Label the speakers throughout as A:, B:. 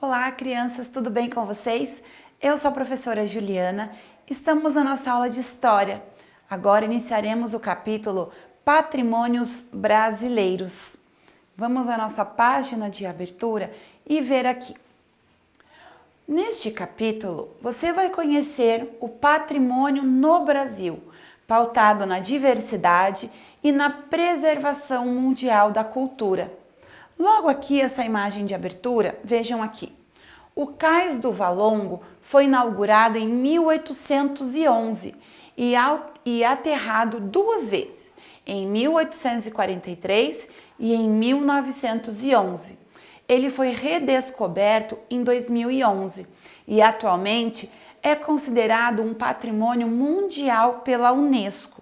A: Olá, crianças, tudo bem com vocês? Eu sou a professora Juliana, estamos na nossa aula de História. Agora iniciaremos o capítulo Patrimônios Brasileiros. Vamos à nossa página de abertura e ver aqui. Neste capítulo, você vai conhecer o patrimônio no Brasil, pautado na diversidade e na preservação mundial da cultura. Logo aqui, essa imagem de abertura, vejam aqui. O Cais do Valongo foi inaugurado em 1811 e aterrado duas vezes, em 1843 e em 1911. Ele foi redescoberto em 2011 e atualmente é considerado um patrimônio mundial pela Unesco.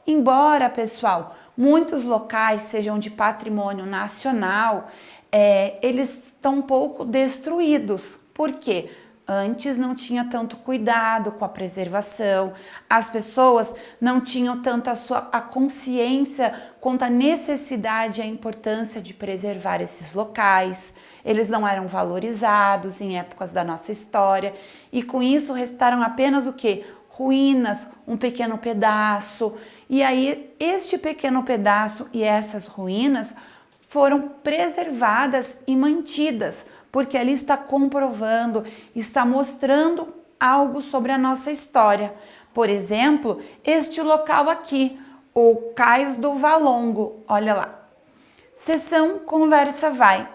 A: Embora, pessoal, muitos locais sejam de patrimônio nacional, eles estão um pouco destruídos. Por quê? Antes não tinha tanto cuidado com a preservação, as pessoas não tinham tanta a consciência quanto à necessidade e a importância de preservar esses locais. Eles não eram valorizados em épocas da nossa história e com isso restaram apenas o quê? Ruínas, um pequeno pedaço. E aí este pequeno pedaço e essas ruínas foram preservadas e mantidas, porque ali está comprovando, está mostrando algo sobre a nossa história. Por exemplo, este local aqui, o Cais do Valongo, olha lá. Seção Conversa Vai.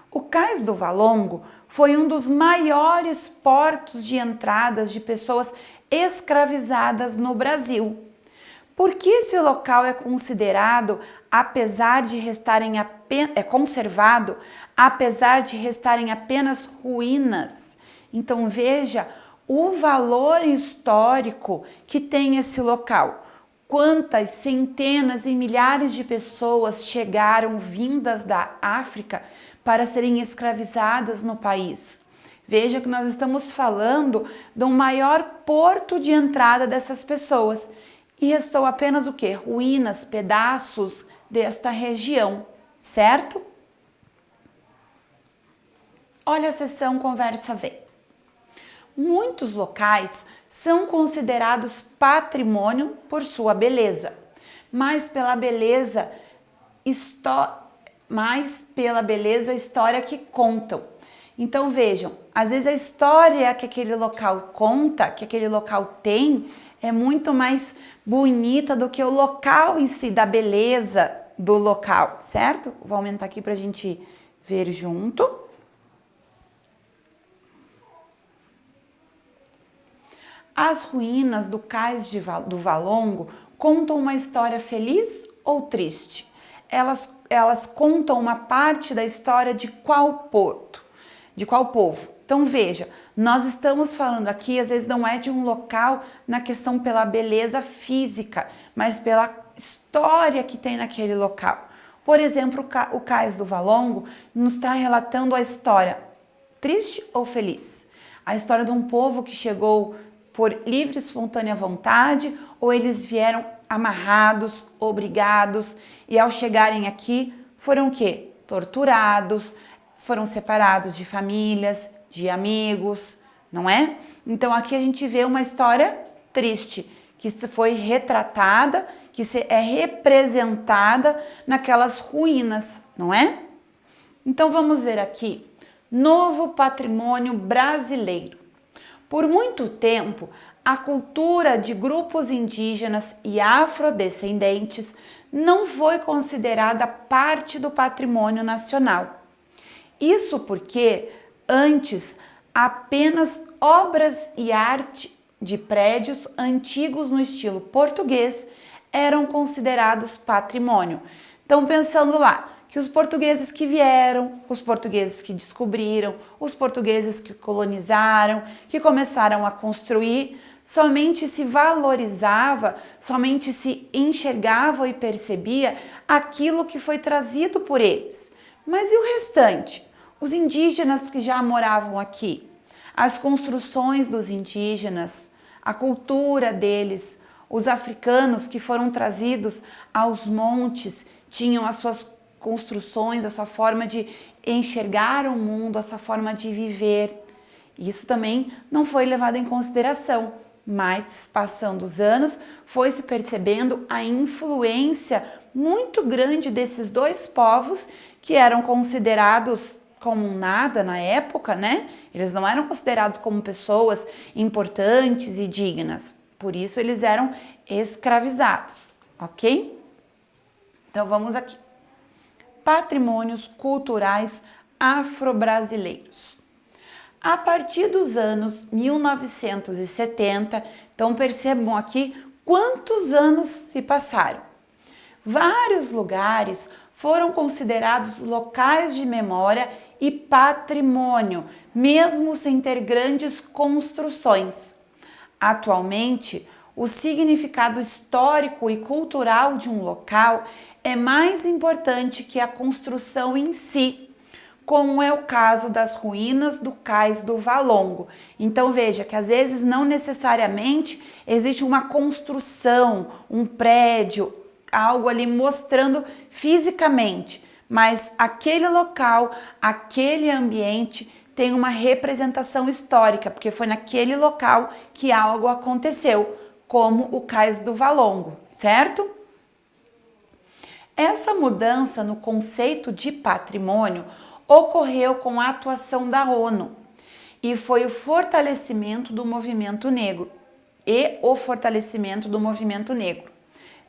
A: O Cais do Valongo foi um dos maiores portos de entradas de pessoas escravizadas no Brasil. Por que esse local é considerado, apesar de restarem conservado, apesar de restarem apenas ruínas? Então veja o valor histórico que tem esse local. Quantas centenas e milhares de pessoas chegaram vindas da África para serem escravizadas no país? Veja que nós estamos falando do maior porto de entrada dessas pessoas. E restou apenas o quê? Ruínas, pedaços desta região, certo? Olha a seção Conversa Vem. Muitos locais são considerados patrimônio por sua beleza, mas pela beleza história que contam. Então vejam, às vezes a história que aquele local conta, que aquele local tem, é muito mais bonita do que o local em si, da beleza do local, certo? Vou aumentar aqui para a gente ver junto. As ruínas do Cais do Valongo contam uma história feliz ou triste? Elas contam uma parte da história de qual porto? De qual povo? Então veja, nós estamos falando aqui, às vezes não é de um local na questão pela beleza física, mas pela história que tem naquele local. Por exemplo, o Cais do Valongo nos está relatando a história triste ou feliz? A história de um povo que chegou por livre e espontânea vontade ou eles vieram amarrados, obrigados e ao chegarem aqui foram o quê? Torturados, foram separados de famílias, de amigos, não é? Então aqui a gente vê uma história triste, que foi retratada, que é representada naquelas ruínas, não é? Então vamos ver aqui, novo patrimônio brasileiro. Por muito tempo, a cultura de grupos indígenas e afrodescendentes não foi considerada parte do patrimônio nacional. Isso porque antes apenas obras e arte de prédios antigos no estilo português eram considerados patrimônio. Então pensando lá, que os portugueses que vieram, os portugueses que descobriram, os portugueses que colonizaram, que começaram a construir, somente se valorizava, somente se enxergava e percebia aquilo que foi trazido por eles. Mas e o restante? Os indígenas que já moravam aqui, as construções dos indígenas, a cultura deles, os africanos que foram trazidos aos montes, tinham as suas construções, a sua forma de enxergar o mundo, essa forma de viver. Isso também não foi levado em consideração, mas passando os anos foi se percebendo a influência muito grande desses dois povos que eram considerados como nada na época, né? Eles não eram considerados como pessoas importantes e dignas, por isso eles eram escravizados, ok? Então vamos aqui. Patrimônios culturais afro-brasileiros. A partir dos anos 1970, então percebam aqui quantos anos se passaram. Vários lugares foram considerados locais de memória e patrimônio, mesmo sem ter grandes construções. Atualmente, o significado histórico e cultural de um local é mais importante que a construção em si, como é o caso das ruínas do Cais do Valongo. Então veja que às vezes não necessariamente existe uma construção, um prédio, algo ali mostrando fisicamente, mas aquele local, aquele ambiente tem uma representação histórica, porque foi naquele local que algo aconteceu, como o Cais do Valongo, certo? Essa mudança no conceito de patrimônio ocorreu com a atuação da ONU e foi o fortalecimento do movimento negro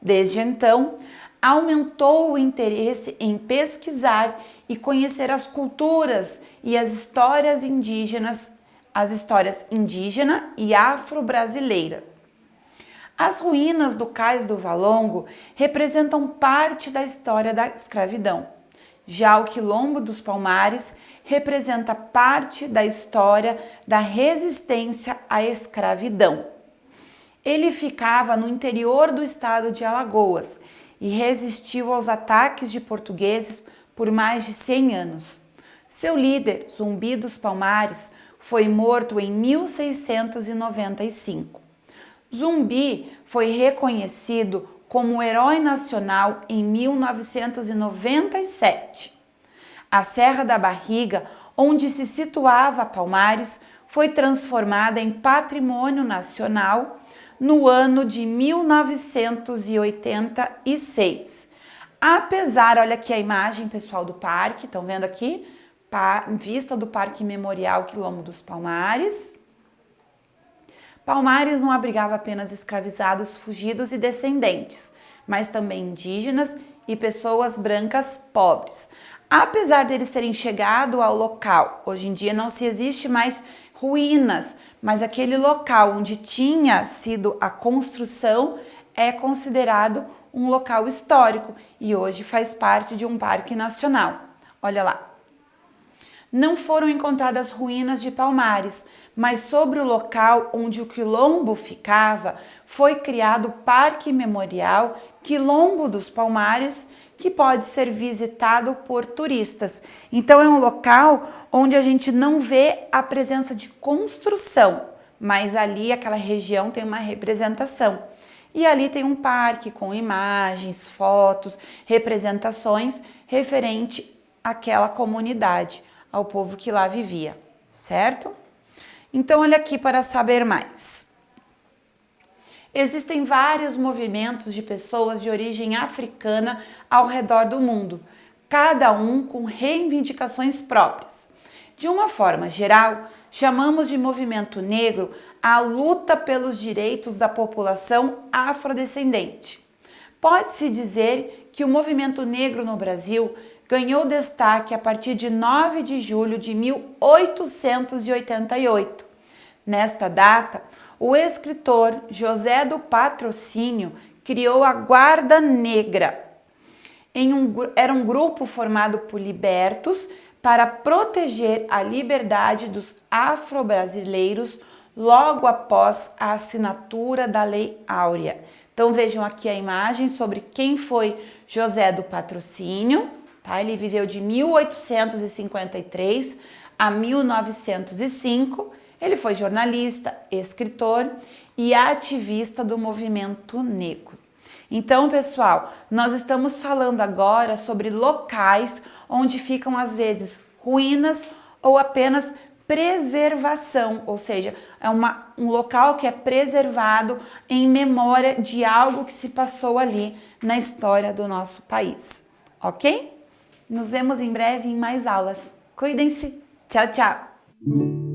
A: Desde então, aumentou o interesse em pesquisar e conhecer as culturas e as histórias indígena e afro-brasileira. As ruínas do Cais do Valongo representam parte da história da escravidão. Já o Quilombo dos Palmares representa parte da história da resistência à escravidão. Ele ficava no interior do estado de Alagoas e resistiu aos ataques de portugueses por mais de 100 anos. Seu líder, Zumbi dos Palmares, foi morto em 1695. Zumbi foi reconhecido como herói nacional em 1997. A Serra da Barriga, onde se situava Palmares, foi transformada em patrimônio nacional no ano de 1986. Apesar, olha aqui a imagem, pessoal, do parque, estão vendo aqui? Vista do Parque Memorial Quilombo dos Palmares. Palmares não abrigava apenas escravizados, fugidos e descendentes, mas também indígenas e pessoas brancas pobres. Apesar deles terem chegado ao local, hoje em dia não se existe mais ruínas, mas aquele local onde tinha sido a construção é considerado um local histórico e hoje faz parte de um parque nacional. Olha lá. Não foram encontradas ruínas de Palmares, mas sobre o local onde o Quilombo ficava, foi criado o Parque Memorial Quilombo dos Palmares, que pode ser visitado por turistas. Então é um local onde a gente não vê a presença de construção, mas ali aquela região tem uma representação. E ali tem um parque com imagens, fotos, representações referente àquela comunidade, ao povo que lá vivia, certo? Então, olha aqui para saber mais. Existem vários movimentos de pessoas de origem africana ao redor do mundo, cada um com reivindicações próprias. De uma forma geral, chamamos de movimento negro a luta pelos direitos da população afrodescendente. Pode-se dizer que o movimento negro no Brasil ganhou destaque a partir de 9 de julho de 1888. Nesta data, o escritor José do Patrocínio criou a Guarda Negra. Era um grupo formado por libertos para proteger a liberdade dos afro-brasileiros logo após a assinatura da Lei Áurea. Então vejam aqui a imagem sobre quem foi José do Patrocínio. Tá? Ele viveu de 1853 a 1905. Ele foi jornalista, escritor e ativista do movimento negro. Então, pessoal, nós estamos falando agora sobre locais onde ficam às vezes ruínas ou apenas preservação, ou seja, é um local que é preservado em memória de algo que se passou ali na história do nosso país, ok? Nos vemos em breve em mais aulas. Cuidem-se. Tchau, tchau!